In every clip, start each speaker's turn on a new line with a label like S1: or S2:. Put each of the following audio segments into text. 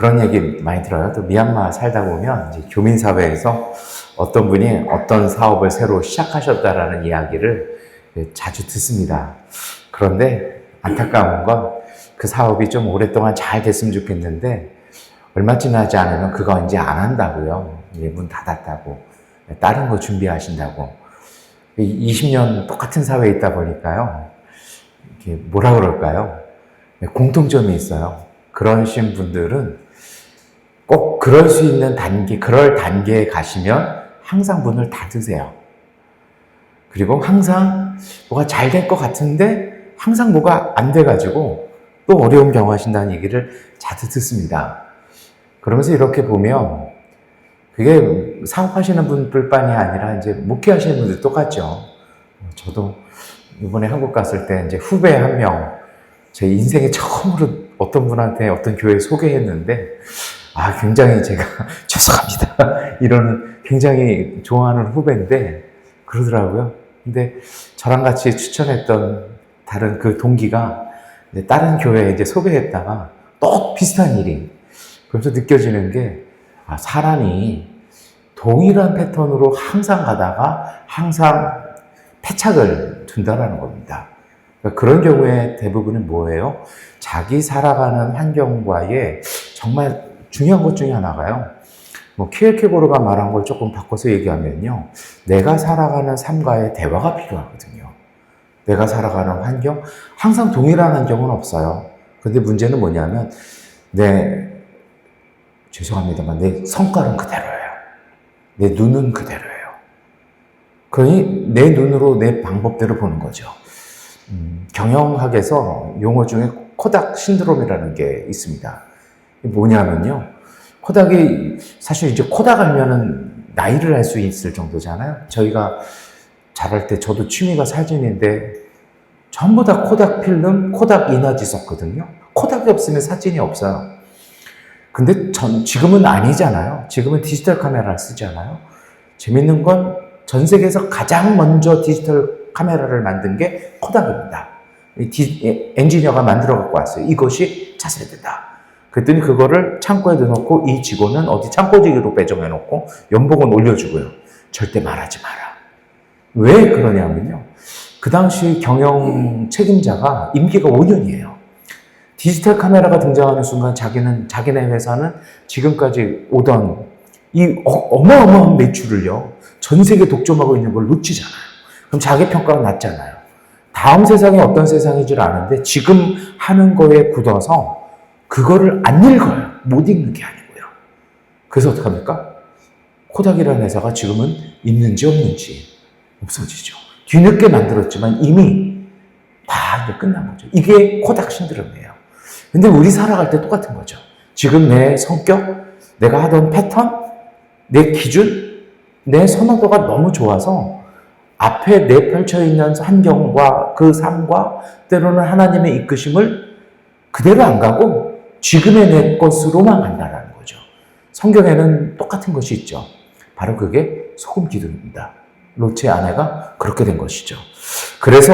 S1: 그런 얘기 많이 들어요. 또 미얀마 살다 보면 이제 교민사회에서 어떤 분이 어떤 사업을 새로 시작하셨다라는 이야기를 자주 듣습니다. 그런데 안타까운 건 그 사업이 좀 오랫동안 잘 됐으면 좋겠는데 얼마 지나지 않으면 그거 이제 안 한다고요. 문 닫았다고. 다른 거 준비하신다고. 20년 똑같은 사회에 있다 보니까요. 이게 뭐라 그럴까요? 공통점이 있어요. 그러신 분들은 꼭 그럴 수 있는 그럴 단계에 가시면 항상 문을 닫으세요. 그리고 항상 뭐가 잘 될 것 같은데 항상 뭐가 안 돼가지고 또 어려움 경험하신다는 얘기를 자주 듣습니다. 그러면서 이렇게 보면 그게 사업하시는 분들뿐만이 아니라 이제 목회하시는 분들 똑같죠. 저도 이번에 한국 갔을 때 이제 후배 한 명, 제 인생에 처음으로 어떤 분한테 어떤 교회 소개했는데, 굉장히 제가 죄송합니다. 이러는 굉장히 좋아하는 후배인데, 그러더라고요. 근데 저랑 같이 추천했던 다른 그 동기가 다른 교회에 이제 소개했다가 또 비슷한 일이. 그러면서 느껴지는 게, 사람이 동일한 패턴으로 항상 가다가 항상 패착을 둔다라는 겁니다. 그러니까 그런 경우에 대부분은 뭐예요? 자기 살아가는 환경과의 정말 중요한 것 중에 하나가요. 키엘케고르가 말한 걸 조금 바꿔서 얘기하면요. 내가 살아가는 삶과의 대화가 필요하거든요. 내가 살아가는 환경, 항상 동일한 환경은 없어요. 근데 문제는 뭐냐면, 죄송합니다만, 내 성깔은 그대로예요. 내 눈은 그대로예요. 그러니 내 눈으로 내 방법대로 보는 거죠. 경영학에서 용어 중에 코닥 신드롬이라는 게 있습니다. 뭐냐면요. 코닥이, 사실 이제 코닥 알면은 나이를 알 수 있을 정도잖아요. 저희가 자랄 때 저도 취미가 사진인데 전부 다 코닥 필름, 코닥 이너지 썼거든요. 코닥이 없으면 사진이 없어요. 근데 지금은 아니잖아요. 지금은 디지털 카메라를 쓰잖아요. 재밌는 건 전 세계에서 가장 먼저 디지털 카메라를 만든 게 코닥입니다. 엔지니어가 만들어 갖고 왔어요. 이것이 차세대다. 그랬더니 그거를 창고에 넣어놓고 이 직원은 어디 창고지기로 배정해놓고 연봉은 올려주고요. 절대 말하지 마라. 왜 그러냐면요. 그 당시 경영 책임자가 임기가 5년이에요. 디지털 카메라가 등장하는 순간 자기네 회사는 지금까지 오던 이 어마어마한 매출을요. 전 세계 독점하고 있는 걸 놓치잖아요. 그럼 자기 평가가 낮잖아요. 다음 세상이 어떤 세상인 줄 아는데 지금 하는 거에 굳어서 그거를 안 읽어요. 못 읽는 게 아니고요. 그래서 어떡합니까? 코닥이라는 회사가 지금은 있는지 없는지 없어지죠. 뒤늦게 만들었지만 이미 다 이제 끝난 거죠. 이게 코닥 신드롬이에요. 근데 우리 살아갈 때 똑같은 거죠. 지금 내 성격, 내가 하던 패턴, 내 기준, 내 선호도가 너무 좋아서 앞에 내펼쳐 있는 환경과 그 삶과 때로는 하나님의 이끄심을 그대로 안 가고 지금의 내 것으로만 간다는 거죠. 성경에는 똑같은 것이 있죠. 바로 그게 소금 기둥입니다. 롯의 아내가 그렇게 된 것이죠. 그래서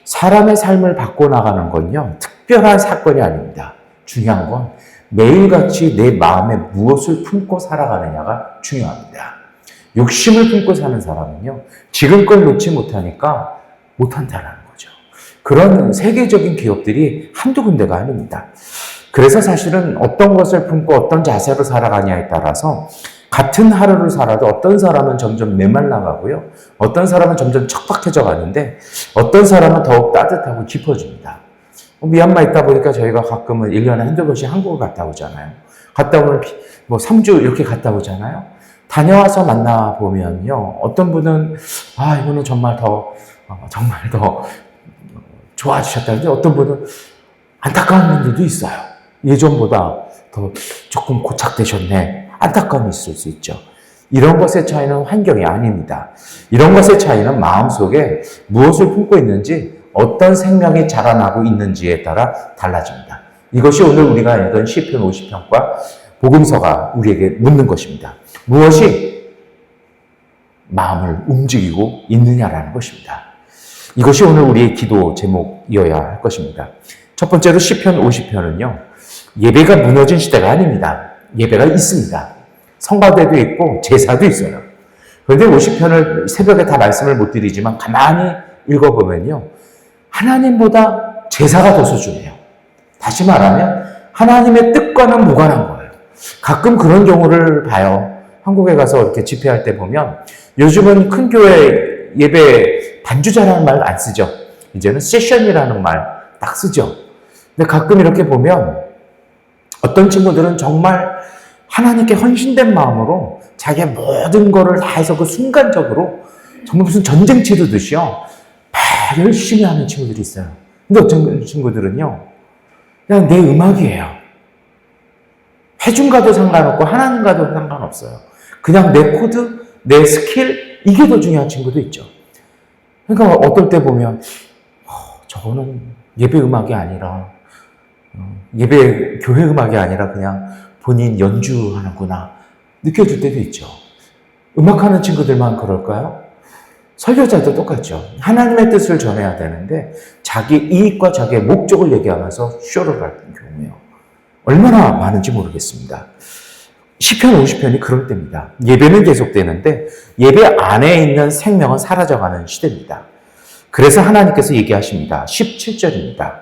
S1: 사람의 삶을 바꿔나가는 건요, 특별한 사건이 아닙니다. 중요한 건 매일같이 내 마음에 무엇을 품고 살아가느냐가 중요합니다. 욕심을 품고 사는 사람은요, 지금 걸 놓지 못하니까 못한다는 거죠. 그런 세계적인 기업들이 한두 군데가 아닙니다. 그래서 사실은 어떤 것을 품고 어떤 자세로 살아가냐에 따라서 같은 하루를 살아도 어떤 사람은 점점 메말라가고요. 어떤 사람은 점점 척박해져 가는데 어떤 사람은 더욱 따뜻하고 깊어집니다. 미얀마 있다 보니까 저희가 가끔은 1년에 한두 번씩 한국을 갔다 오잖아요. 갔다 오면 3주 이렇게 갔다 오잖아요. 다녀와서 만나보면요. 어떤 분은 이분은 정말 더 좋아지셨다는데 어떤 분은 안타까운 분들도 있어요. 예전보다 더 조금 고착되셨네. 안타까움이 있을 수 있죠. 이런 것의 차이는 환경이 아닙니다. 이런 것의 차이는 마음속에 무엇을 품고 있는지 어떤 생명이 자라나고 있는지에 따라 달라집니다. 이것이 오늘 우리가 읽은 시편 50편과 복음서가 우리에게 묻는 것입니다. 무엇이 마음을 움직이고 있느냐라는 것입니다. 이것이 오늘 우리의 기도 제목이어야 할 것입니다. 첫 번째로 시편 50편은요. 예배가 무너진 시대가 아닙니다. 예배가 있습니다. 성가대도 있고 제사도 있어요. 그런데 50편을 새벽에 다 말씀을 못 드리지만 가만히 읽어보면요. 하나님보다 제사가 더 소중해요. 다시 말하면 하나님의 뜻과는 무관한 거예요. 가끔 그런 경우를 봐요. 한국에 가서 이렇게 집회할 때 보면 요즘은 큰 교회 예배 반주자라는 말 안 쓰죠. 이제는 세션이라는 말 딱 쓰죠. 근데 가끔 이렇게 보면 어떤 친구들은 정말 하나님께 헌신된 마음으로 자기의 모든 거를 다해서 그 순간적으로 정말 무슨 전쟁 치르듯이요. 막 열심히 하는 친구들이 있어요. 근데 어떤 친구들은요. 그냥 내 음악이에요. 회중과도 상관없고 하나님과도 상관없어요. 그냥 내 코드, 내 스킬 이게 더 중요한 친구도 있죠. 그러니까 어떨 때 보면 저거는 예배 음악이 아니라 예배 교회 음악이 아니라 그냥 본인 연주하는구나 느껴질 때도 있죠. 음악하는 친구들만 그럴까요? 설교자도 똑같죠. 하나님의 뜻을 전해야 되는데 자기 이익과 자기의 목적을 얘기하면서 쇼를 할 경우에요. 얼마나 많은지 모르겠습니다. 시편 50편이 그럴 때입니다. 예배는 계속되는데 예배 안에 있는 생명은 사라져가는 시대입니다. 그래서 하나님께서 얘기하십니다. 17절입니다.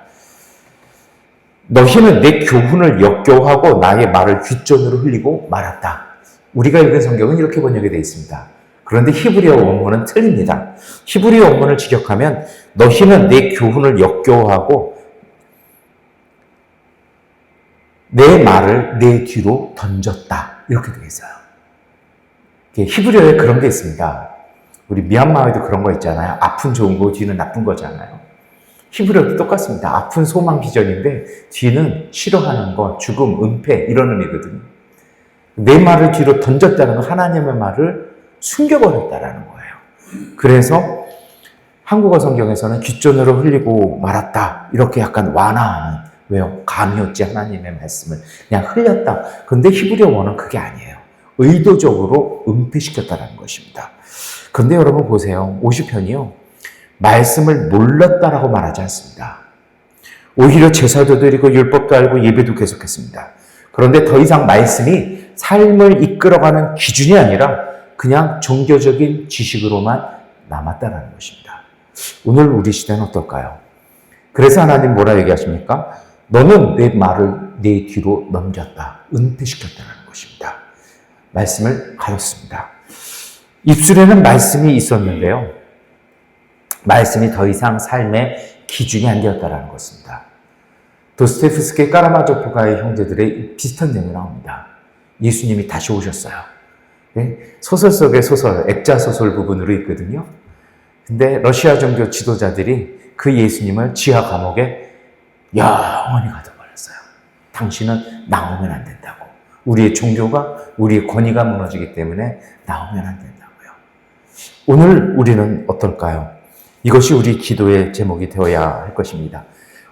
S1: 너희는 내 교훈을 역겨워하고 나의 말을 귓전으로 흘리고 말았다. 우리가 읽은 성경은 이렇게 번역이 되어 있습니다. 그런데 히브리어 원문은 틀립니다. 히브리어 원문을 직역하면 너희는 내 교훈을 역겨워하고 내 말을 내 뒤로 던졌다. 이렇게 되어 있어요. 히브리어에 그런 게 있습니다. 우리 미얀마에도 그런 거 있잖아요. 앞은 좋은 거 뒤는 나쁜 거잖아요. 히브리어도 똑같습니다. 앞은 소망 비전인데 뒤는 싫어하는 거, 죽음, 은폐 이런 의미거든요. 내 말을 뒤로 던졌다는 건 하나님의 말을 숨겨버렸다라는 거예요. 그래서 한국어 성경에서는 귓전으로 흘리고 말았다. 이렇게 약간 완화하는, 왜요? 감이 없지 하나님의 말씀을 그냥 흘렸다. 그런데 히브리어 원어는 그게 아니에요. 의도적으로 은폐시켰다는 것입니다. 그런데 여러분 보세요. 50편이요. 말씀을 몰랐다라고 말하지 않습니다. 오히려 제사도 드리고 율법도 알고 예배도 계속했습니다. 그런데 더 이상 말씀이 삶을 이끌어가는 기준이 아니라 그냥 종교적인 지식으로만 남았다는 것입니다. 오늘 우리 시대는 어떨까요? 그래서 하나님 뭐라 얘기하십니까? 너는 내 말을 내 뒤로 넘겼다. 은폐시켰다는 것입니다. 말씀을 가렸습니다. 입술에는 말씀이 있었는데요. 말씀이 더 이상 삶의 기준이 안 되었다는 것입니다. 도스토옙스키 까라마조프가의 형제들의 비슷한 내용이 나옵니다. 예수님이 다시 오셨어요. 소설 속의 소설, 액자 소설 부분으로 있거든요. 근데 러시아 종교 지도자들이 그 예수님을 지하 감옥에 영원히 가둬버렸어요. 당신은 나오면 안 된다고. 우리의 종교가, 우리의 권위가 무너지기 때문에 나오면 안 된다고요. 오늘 우리는 어떨까요? 이것이 우리 기도의 제목이 되어야 할 것입니다.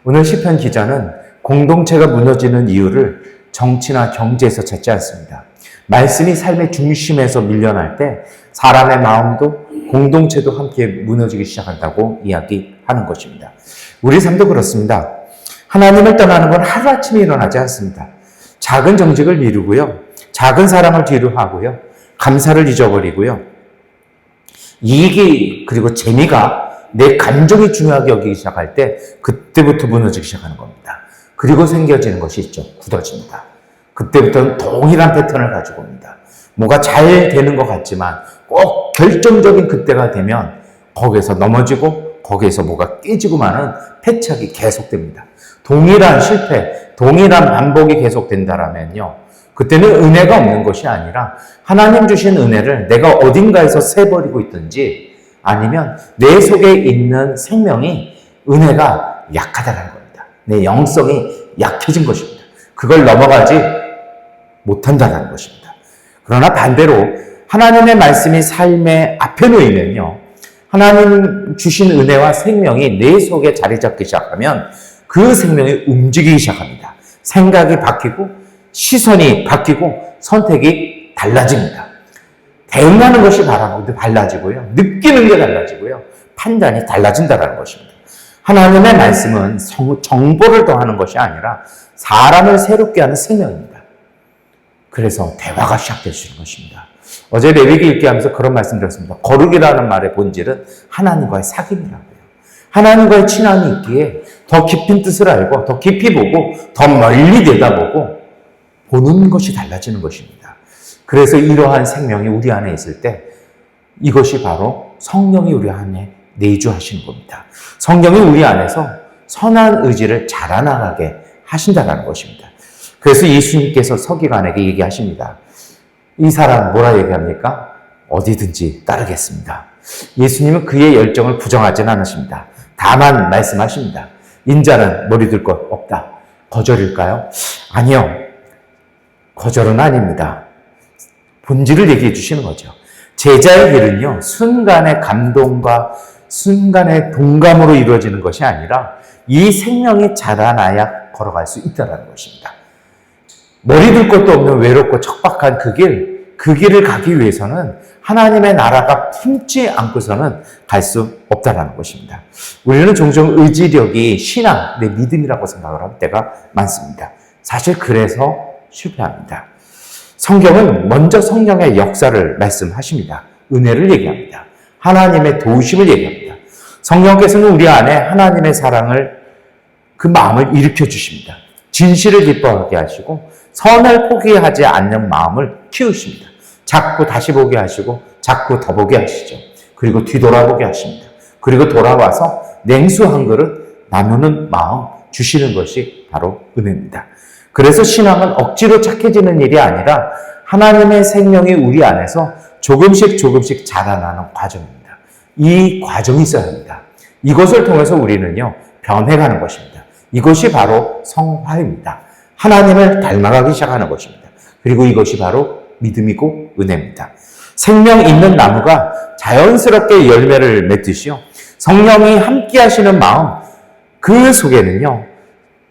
S1: 오늘 시편 기자는 공동체가 무너지는 이유를 정치나 경제에서 찾지 않습니다. 말씀이 삶의 중심에서 밀려날 때 사람의 마음도 공동체도 함께 무너지기 시작한다고 이야기하는 것입니다. 우리 삶도 그렇습니다. 하나님을 떠나는 건 하루아침에 일어나지 않습니다. 작은 정직을 미루고요. 작은 사랑을 뒤로 하고요. 감사를 잊어버리고요. 이익이 그리고 재미가 내 감정이 중요하게 여기기 시작할 때 그때부터 무너지기 시작하는 겁니다. 그리고 생겨지는 것이 있죠. 굳어집니다. 그때부터는 동일한 패턴을 가지고 옵니다. 뭐가 잘 되는 것 같지만 꼭 결정적인 그때가 되면 거기에서 넘어지고 거기에서 뭐가 깨지고 마는 패착이 계속됩니다. 동일한 실패, 동일한 반복이 계속된다라면요. 그때는 은혜가 없는 것이 아니라 하나님 주신 은혜를 내가 어딘가에서 세버리고 있든지 아니면 내 속에 있는 생명이 은혜가 약하다는 겁니다. 내 영성이 약해진 것입니다. 그걸 넘어가지 못한다는 것입니다. 그러나 반대로 하나님의 말씀이 삶의 앞에 놓이면요. 하나님 주신 은혜와 생명이 내 속에 자리 잡기 시작하면 그 생명이 움직이기 시작합니다. 생각이 바뀌고 시선이 바뀌고 선택이 달라집니다. 대응하는 것이 달라지고요. 느끼는 게 달라지고요. 판단이 달라진다는 것입니다. 하나님의 말씀은 정보를 더하는 것이 아니라 사람을 새롭게 하는 생명입니다. 그래서 대화가 시작될 수 있는 것입니다. 어제 레위기 읽기 하면서 그런 말씀 드렸습니다. 거룩이라는 말의 본질은 하나님과의 사귐이라고요. 하나님과의 친함이 있기에 더 깊은 뜻을 알고 더 깊이 보고 더 멀리 내다보고 보는 것이 달라지는 것입니다. 그래서 이러한 생명이 우리 안에 있을 때 이것이 바로 성령이 우리 안에 내주하시는 겁니다. 성령이 우리 안에서 선한 의지를 자라나가게 하신다는 것입니다. 그래서 예수님께서 서기관에게 얘기하십니다. 이 사람 뭐라 얘기합니까? 어디든지 따르겠습니다. 예수님은 그의 열정을 부정하지는 않으십니다. 다만 말씀하십니다. 인자는 머리 들 것 없다. 거절일까요? 아니요. 거절은 아닙니다. 본질을 얘기해 주시는 거죠. 제자의 길은요, 순간의 감동과 순간의 동감으로 이루어지는 것이 아니라 이 생명이 자라나야 걸어갈 수 있다는 것입니다. 머리 들 것도 없는 외롭고 척박한 그 길을 가기 위해서는 하나님의 나라가 품지 않고서는 갈 수 없다는 것입니다. 우리는 종종 의지력이 신앙, 내 믿음이라고 생각을 할 때가 많습니다. 사실 그래서 실패합니다. 성경은 먼저 성령의 역사를 말씀하십니다. 은혜를 얘기합니다. 하나님의 도우심을 얘기합니다. 성령께서는 우리 안에 하나님의 사랑을, 그 마음을 일으켜 주십니다. 진실을 기뻐하게 하시고 선을 포기하지 않는 마음을 키우십니다. 자꾸 다시 보게 하시고 자꾸 더 보게 하시죠. 그리고 뒤돌아보게 하십니다. 그리고 돌아와서 냉수 한 그릇 나누는 마음 주시는 것이 바로 은혜입니다. 그래서 신앙은 억지로 착해지는 일이 아니라 하나님의 생명이 우리 안에서 조금씩 자라나는 과정입니다. 이 과정이 있어야 합니다. 이것을 통해서 우리는요, 변해가는 것입니다. 이것이 바로 성화입니다. 하나님을 닮아가기 시작하는 것입니다. 그리고 이것이 바로 믿음이고 은혜입니다. 생명 있는 나무가 자연스럽게 열매를 맺듯이요, 성령이 함께 하시는 마음, 그 속에는요,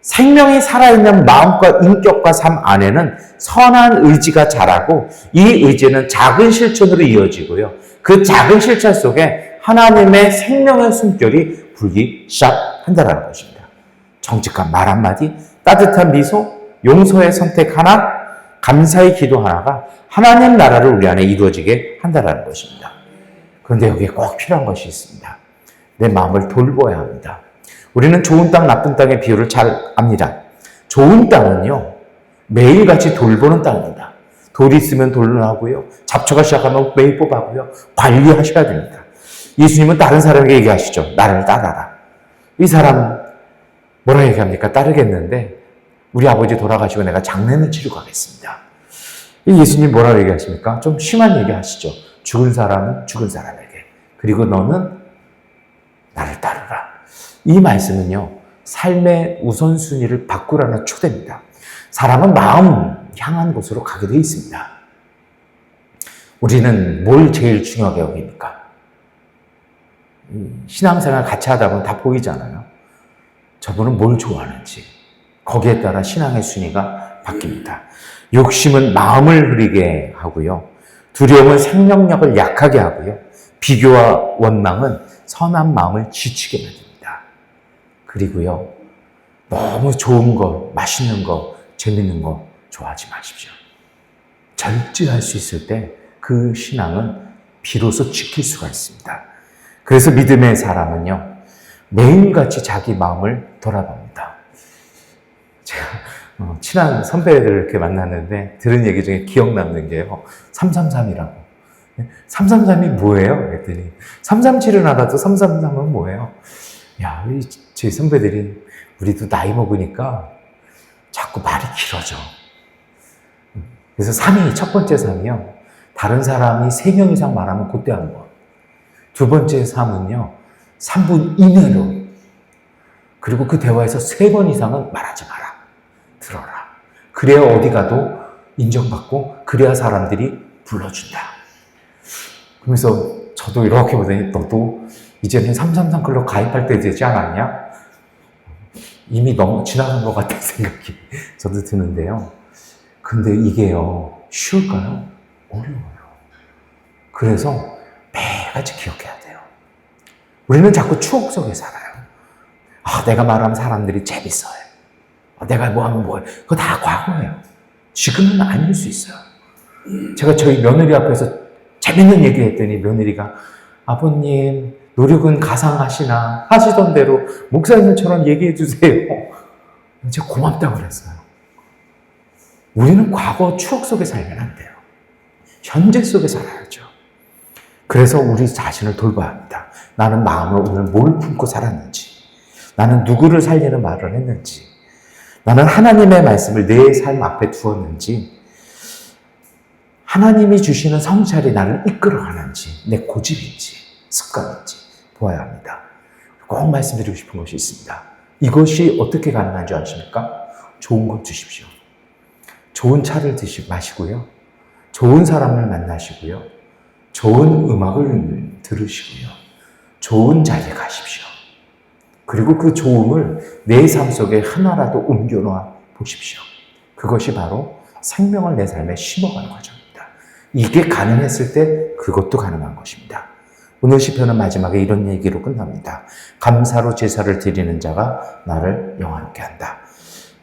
S1: 생명이 살아있는 마음과 인격과 삶 안에는 선한 의지가 자라고 이 의지는 작은 실천으로 이어지고요. 그 작은 실천 속에 하나님의 생명의 숨결이 불기 시작한다는 것입니다. 정직한 말 한마디, 따뜻한 미소, 용서의 선택 하나, 감사의 기도 하나가 하나님 나라를 우리 안에 이루어지게 한다는 것입니다. 그런데 여기에 꼭 필요한 것이 있습니다. 내 마음을 돌보아야 합니다. 우리는 좋은 땅, 나쁜 땅의 비유를 잘 압니다. 좋은 땅은요, 매일같이 돌보는 땅입니다. 돌이 있으면 돌로 하고요, 잡초가 시작하면 매일 뽑아고요, 관리하셔야 됩니다. 예수님은 다른 사람에게 얘기하시죠. 나를 따라라. 이 사람 뭐라 얘기합니까? 따르겠는데 우리 아버지 돌아가시고 내가 장례는 치르고 가겠습니다. 이 예수님 뭐라고 얘기하십니까? 좀 심한 얘기 하시죠. 죽은 사람은 죽은 사람에게, 그리고 너는 나를 따르라. 이 말씀은요, 삶의 우선순위를 바꾸라는 초대입니다. 사람은 마음 향한 곳으로 가게 되어 있습니다. 우리는 뭘 제일 중요하게 여깁니까? 신앙생활 같이 하다 보면 다 보이잖아요. 저분은 뭘 좋아하는지, 거기에 따라 신앙의 순위가 바뀝니다. 욕심은 마음을 흐리게 하고요, 두려움은 생명력을 약하게 하고요, 비교와 원망은 선한 마음을 지치게 만듭니다. 그리고요, 너무 좋은 거, 맛있는 거, 재밌는 거 좋아하지 마십시오. 절제할 수 있을 때 그 신앙은 비로소 지킬 수가 있습니다. 그래서 믿음의 사람은요, 매일같이 자기 마음을 돌아봅니다. 제가 친한 선배들을 이렇게 만났는데 들은 얘기 중에 기억 남는 게요, 333이라고. 333이 뭐예요? 그랬더니 337은 알아도 333은 뭐예요? 야, 제 선배들이, 우리도 나이 먹으니까 자꾸 말이 길어져. 그래서 3이, 첫 번째 3이요, 다른 사람이 3명 이상 말하면 그때 한 번. 두 번째 3은요, 3분 이내로. 그리고 그 대화에서 3번 이상은 말하지 마라. 들어라. 그래야 어디 가도 인정받고, 그래야 사람들이 불러준다. 그러면서 저도 이렇게 보더니, 너도 이제는 333 클럽 가입할 때 되지 않았냐? 이미 너무 지나간 것 같은 생각이 저도 드는데요. 근데 이게요, 쉬울까요? 어려워요. 그래서 매일같이 기억해야 돼요. 우리는 자꾸 추억 속에 살아요. 아, 내가 말하면 사람들이 재밌어요. 내가 뭐 하면 뭐해. 그거 다 과거예요. 지금은 아닐 수 있어요. 제가 저희 며느리 앞에서 재밌는 얘기 했더니 며느리가 아버님 노력은 가상하시나 하시던 대로 목사님처럼 얘기해 주세요. 제가 고맙다고 그랬어요. 우리는 과거 추억 속에 살면 안 돼요. 현재 속에 살아야죠. 그래서 우리 자신을 돌봐야 합니다. 나는 마음을 오늘 뭘 품고 살았는지, 나는 누구를 살리는 말을 했는지, 나는 하나님의 말씀을 내 삶 앞에 두었는지, 하나님이 주시는 성찰이 나를 이끌어가는지, 내 고집인지, 습관인지 보아야 합니다. 꼭 말씀드리고 싶은 것이 있습니다. 이것이 어떻게 가능한지 아십니까? 좋은 것 주십시오. 좋은 차를 마시고요. 좋은 사람을 만나시고요. 좋은 음악을 들으시고요. 좋은 자리에 가십시오. 그리고 그 좋음을 내 삶 속에 하나라도 옮겨놓아 보십시오. 그것이 바로 생명을 내 삶에 심어가는 과정입니다. 이게 가능했을 때 그것도 가능한 것입니다. 오늘 시편은 마지막에 이런 얘기로 끝납니다. 감사로 제사를 드리는 자가 나를 영화롭게 한다.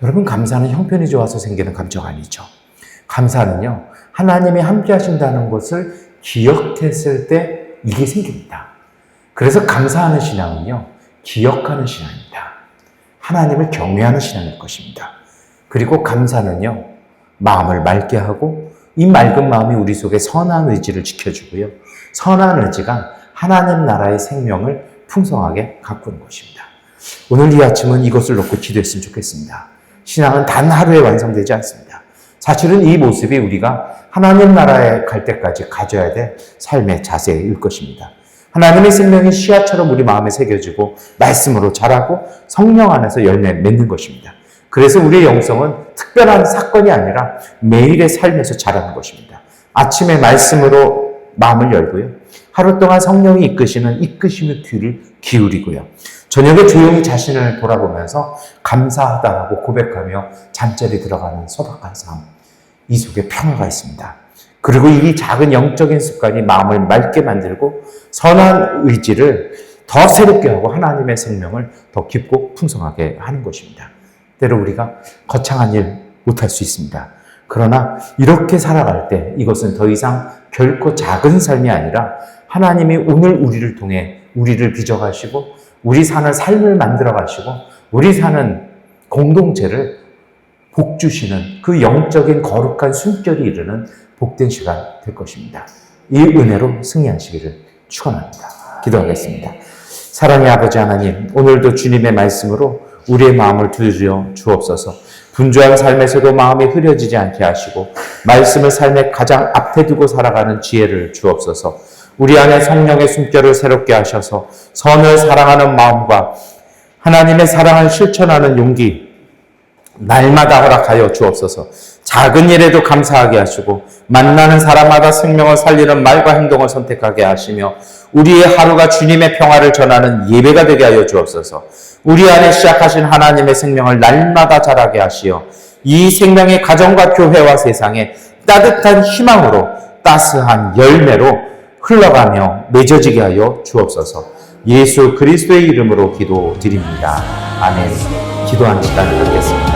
S1: 여러분, 감사는 형편이 좋아서 생기는 감정 아니죠. 감사는요, 하나님이 함께 하신다는 것을 기억했을 때 이게 생깁니다. 그래서 감사하는 신앙은요, 기억하는 신앙입니다. 하나님을 경외하는 신앙일 것입니다. 그리고 감사는요, 마음을 맑게 하고 이 맑은 마음이 우리 속에 선한 의지를 지켜주고요. 선한 의지가 하나님 나라의 생명을 풍성하게 가꾸는 것입니다. 오늘 이 아침은 이것을 놓고 기도했으면 좋겠습니다. 신앙은 단 하루에 완성되지 않습니다. 사실은 이 모습이 우리가 하나님 나라에 갈 때까지 가져야 될 삶의 자세일 것입니다. 하나님의 생명이 씨앗처럼 우리 마음에 새겨지고 말씀으로 자라고 성령 안에서 열매 맺는 것입니다. 그래서 우리의 영성은 특별한 사건이 아니라 매일의 삶에서 자라는 것입니다. 아침에 말씀으로 마음을 열고요. 하루 동안 성령이 이끄시는 이끄심의 귀를 기울이고요. 저녁에 조용히 자신을 돌아보면서 감사하다라고 고백하며 잠자리 들어가는 소박한 삶. 이 속에 평화가 있습니다. 그리고 이 작은 영적인 습관이 마음을 맑게 만들고 선한 의지를 더 새롭게 하고 하나님의 생명을 더 깊고 풍성하게 하는 것입니다. 때로 우리가 거창한 일 못할 수 있습니다. 그러나 이렇게 살아갈 때 이것은 더 이상 결코 작은 삶이 아니라 하나님이 오늘 우리를 통해 우리를 빚어가시고 우리 사는 삶을 만들어가시고 우리 사는 공동체를 복주시는 그 영적인 거룩한 숨결이 이르는 복된 시간 될 것입니다. 이 은혜로 승리하시기를 축원합니다. 기도하겠습니다. 사랑의 아버지 하나님, 오늘도 주님의 말씀으로 우리의 마음을 두드려 주옵소서. 분주한 삶에서도 마음이 흐려지지 않게 하시고 말씀을 삶의 가장 앞에 두고 살아가는 지혜를 주옵소서. 우리 안에 성령의 숨결을 새롭게 하셔서 선을 사랑하는 마음과 하나님의 사랑을 실천하는 용기 날마다 허락하여 주옵소서. 작은 일에도 감사하게 하시고 만나는 사람마다 생명을 살리는 말과 행동을 선택하게 하시며 우리의 하루가 주님의 평화를 전하는 예배가 되게 하여 주옵소서. 우리 안에 시작하신 하나님의 생명을 날마다 자라게 하시어 이 생명의 가정과 교회와 세상에 따뜻한 희망으로 따스한 열매로 흘러가며 맺어지게 하여 주옵소서. 예수 그리스도의 이름으로 기도드립니다. 아멘. 기도하는 시간을 갖겠습니다.